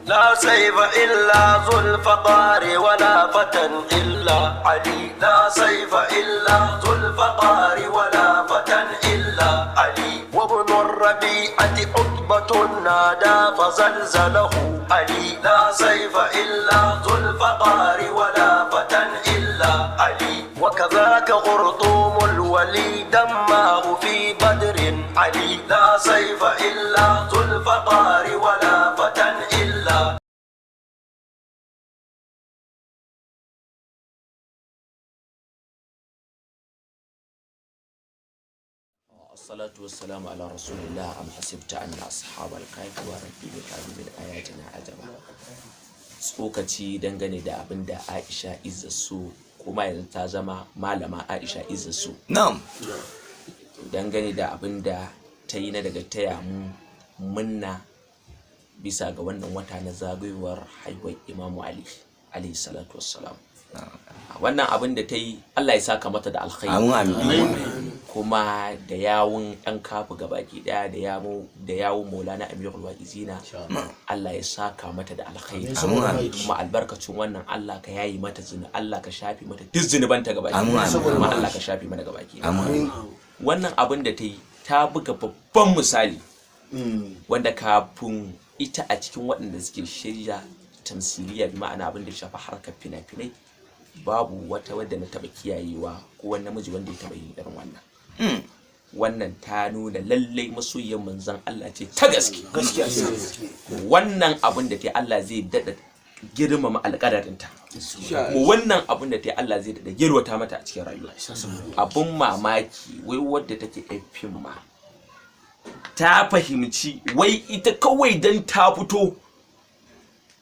لا سيف إلا ذو الفقار ولا فتى إلا علي لا سيف إلا ذو الفقار ولا فتى إلا علي وابن الربيعة عتبة نادى فزلزله علي لا سيف إلا ذو الفقار ولا فتى إلا علي وكذاك خرطوم الولي دماه في بدر علي لا سيف إلا ذو الفقار ولا فتى إلا الصلاة والسلام على رسول الله أم حسبت أن أصحاب الكهف والرقيم كانوا من آياتنا عجبا tsokaci dangane da abin da Aisha Izzasu kuma yanzu ta zama malama Aisha Izzasu na'am dangane da abin da ta yi na daga taya mu munna bisa ga wannan wata na zagayowar haihuwar Imamu Ali alayhi salatu wassalam. Wannan abin da ta yi Allah ya saka mata da alkhairi kuma da yawun ɗan kafu gabaki daya da yawun Maulana Amirul Wa'izina Allah ya saka mata da alkhairi kuma albarkacin wannan Allah ka yayi mata Allah ka shafi mata duk zunubanta gabaki kuma Allah ka shafi mana gabaki wannan abin da ta yi ta buga babban misali wanda kafin ita a cikin waɗanda suke shirya tamsiliya bi ma'ana abin da ya shafi harkar fina-finai babu wata wadda na taba kiyayewa ko wani namiji wanda ya taba yin irin wannan wannan ta nuna lallai masoyin manzon Allah ce ta gaskiya wannan abin da ta Allah zai dada girmama alƙadarinta wannan abin da ta Allah zai dada girwata mata a cikin rayuwa abun mamaki wai wadda take fim ma ta fahimci wai ita kawai dan ta fito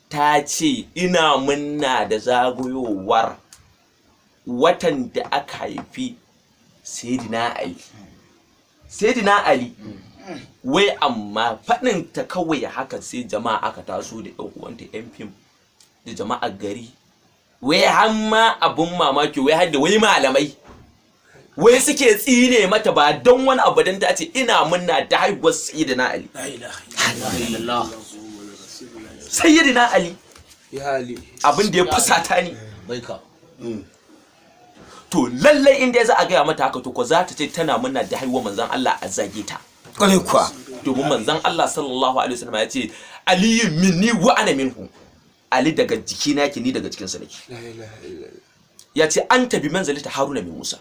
ta ce ina munna da zagayowar watan da aka haifi Sayyidina Ali wai amma faɗin ta kawai haka sai jama'a aka taso da ɗan uwanta yan fim da jama'ar gari wai har ma abun mamaki wai har da wai malamai wai suke tsine mata ba don wani abu dan ta ce ina munna da haihuwar Sayyidina Ali Sayyidina Ali abin da ya fusata ni to lallai inda za a gaya mata haka to ko za ta ce tana munna da haihuwar manzon Allah a zage ta kwarai kuwa domin manzon Allah sallallahu alaihi wasallam ya ce Ali minni wa ana minhu Ali daga jikina yake ni daga cikin sa nake ya ce an tabi manzalita Haruna min Musa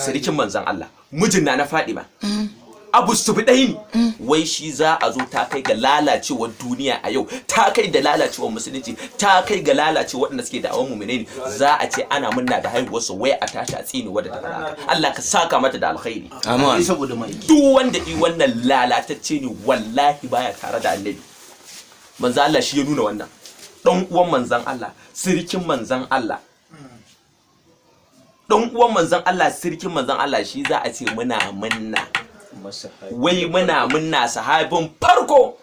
sirikin manzon Allah mijin na Fadima Abu Sufdaini wai shi za a zo ta kai ga lalacewar duniya a yau ta kai da lalacewar musulunci ta kai ga lalacewar waɗanda suke da'awar mu'minai za a ce ana munna da haihuwar su wai a tashi a tsini wadda ta fara Allah ka saka mata da alkhairi amin saboda mai duk wanda yi wannan lalatacce ne wallahi baya tare da annabi manzon Allah shi ya nuna wannan dan uwan manzon Allah sirkin manzon Allah dan uwan manzon Allah sirkin manzon Allah shi za a ce muna munna wai muna munna sahabin farko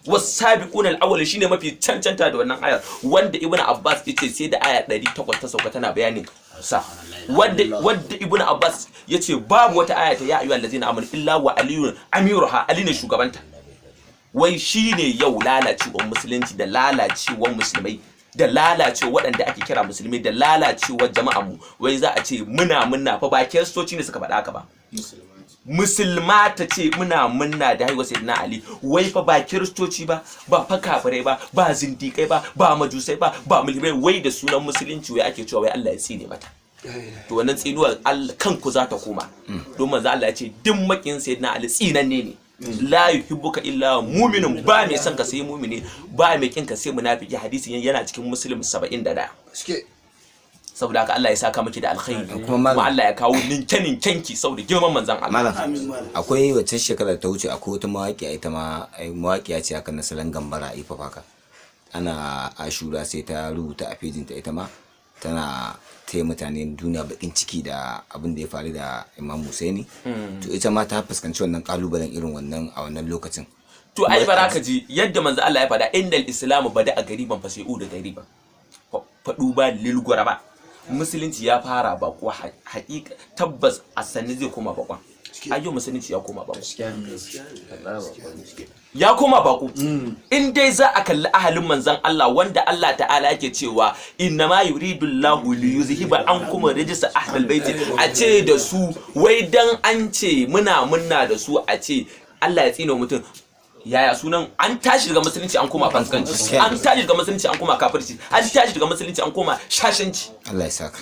wasabiqun al-awwal shine mafi cancanta da wannan ayar wanda ibnu abbas yace sai da aya 800 ta sauka tana bayanin sa wanda ibnu abbas yace babu wata aya ta ya ayyuhal ladzina amanu illa wa aliyun amiruha ali ne shugabanta wai shine yau lalacewar musulunci da lalacewar musulmai da lalacewa waɗanda ake kira musulmi da lalacewar jama'ar mu wai za a ce muna munna fa ba kiristoci ne suka faɗa haka ba musulma ta ce muna munna da haihuwar Sayyidina Ali wai fa ba kiristoci ba ba fa kafirai ba zindikai ba majusai ba mulmai wai da sunan musulunci wai ake cewa wai Allah ya tsine mata to wannan tsinuwar kanku za ta koma don manzo Allah ya ce duk makin Sayyidina Ali tsinanne ne la yuhibbuka illa mu'minun ba mai son ka sai mu'mini ba mai kin ka sai munafiki hadisin yana cikin muslim 71 saboda haka Allah ya saka miki da alkhairi kuma Allah ya kawo ninkenki saboda girman manzon Allah akwai wacce shekara ta wuce akwai wata mawaƙiya ita ma mawaƙiya ce aka nasalan gambara ifa faka ana ashura sai ta rubuta a pejin ta ita ma tana taya mutane duniya bakin ciki da abin da ya faru da Imam Husaini to ita ma ta fuskanci wannan kalubalen irin wannan a wannan lokacin to ai baraka ji yadda manzo Allah ya faɗa innal islamu bada a gariban fa sai da gariban faɗu ba lil guraba musulunci ya fara bakwa haƙiƙa tabbas a sanni zai koma bakwa ayyo musulunci ya koma bako ya koma bako in dai za a kalli ahalin manzon Allah wanda Allah ta'ala yake cewa inna ma yuridu Allahu li yuzhiba ankum rijsa ahlal bait a ce da su wai dan an ce muna munna da su a ce Allah ya tsino mutum yaya sunan an tashi daga musulunci an koma fasikanci an tashi daga musulunci an koma kafirci an tashi daga musulunci an koma shashanci Allah ya saka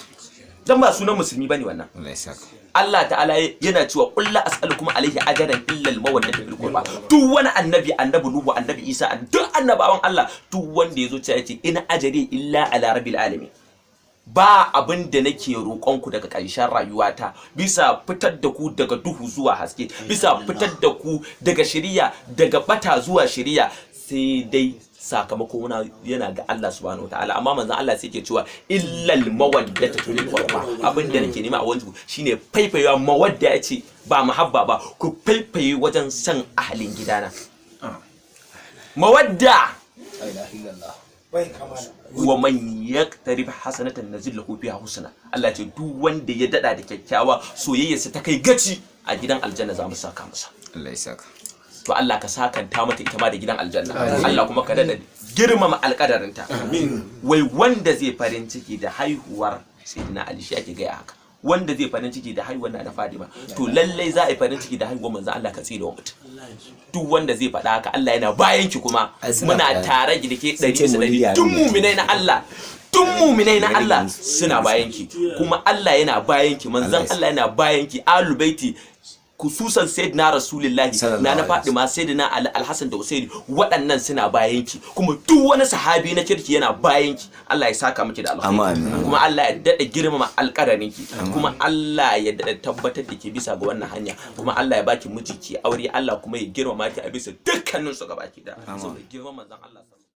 dan ba sunan musulmi bane wannan Allah ya saka Allah ta'ala yana cewa qul la as'alukum alayhi ajran illa al-mawaddata fil qurba duk wani annabi Nuhu annabi Isa duk annabawan Allah duk wanda yazo ya ce ina ajri illa ala rabbil alamin ba abin da nake roƙonku daga ƙarshen rayuwata bisa fitar da ku daga duhu zuwa haske bisa fitar da ku daga shiriya daga bata zuwa shiriya sai dai sakamako yana ga Allah subhanahu wataala amma manzon Allah sai yake cewa illal mawaddata fil qurba abin da nake nema a wanzu shine faifayewa mawadda yace ba muhabba ba ku faifaye wajen san ahalin gidana mawadda wa man yaktarib hasanatan nazil lahu fiha husna Allah ce duk wanda ya dada da kyakkyawa soyayyarsa ta kai gaci a gidan aljanna za mu saka masa Allah ya saka to Allah ka sakanta mata ita ma da gidan aljanna Allah kuma ka dada girmama alƙadarinta wai wanda zai farin ciki da haihuwar sayyidina Ali shi ake gaya haka wanda zai farin ciki da haihuwar na Fadima to lallai za a yi farin ciki da haihuwar manzo Allah ka tsira wa mutum duk wanda zai faɗa haka Allah yana bayan ki kuma muna tare da ke 100% duk mu'minai na Allah duk mu'minai na Allah suna bayan ki kuma Allah yana bayan ki manzon Allah yana bayan ki ahlul baiti kususan sayyidina rasulullahi na Fadima sayyidina Ali Al-Hasan da Usaini waɗannan suna bayan ki kuma duk wani sahabi na kirki yana bayan ki Allah ya saka miki da alkhairi kuma Allah ya dada girmama alƙadarin ki kuma Allah ya dada tabbatar da ke bisa ga wannan hanya kuma Allah ya baki miji ki aure Allah kuma ya girmama ki a bisa dukkanin su gabaki da saboda girman manzon Allah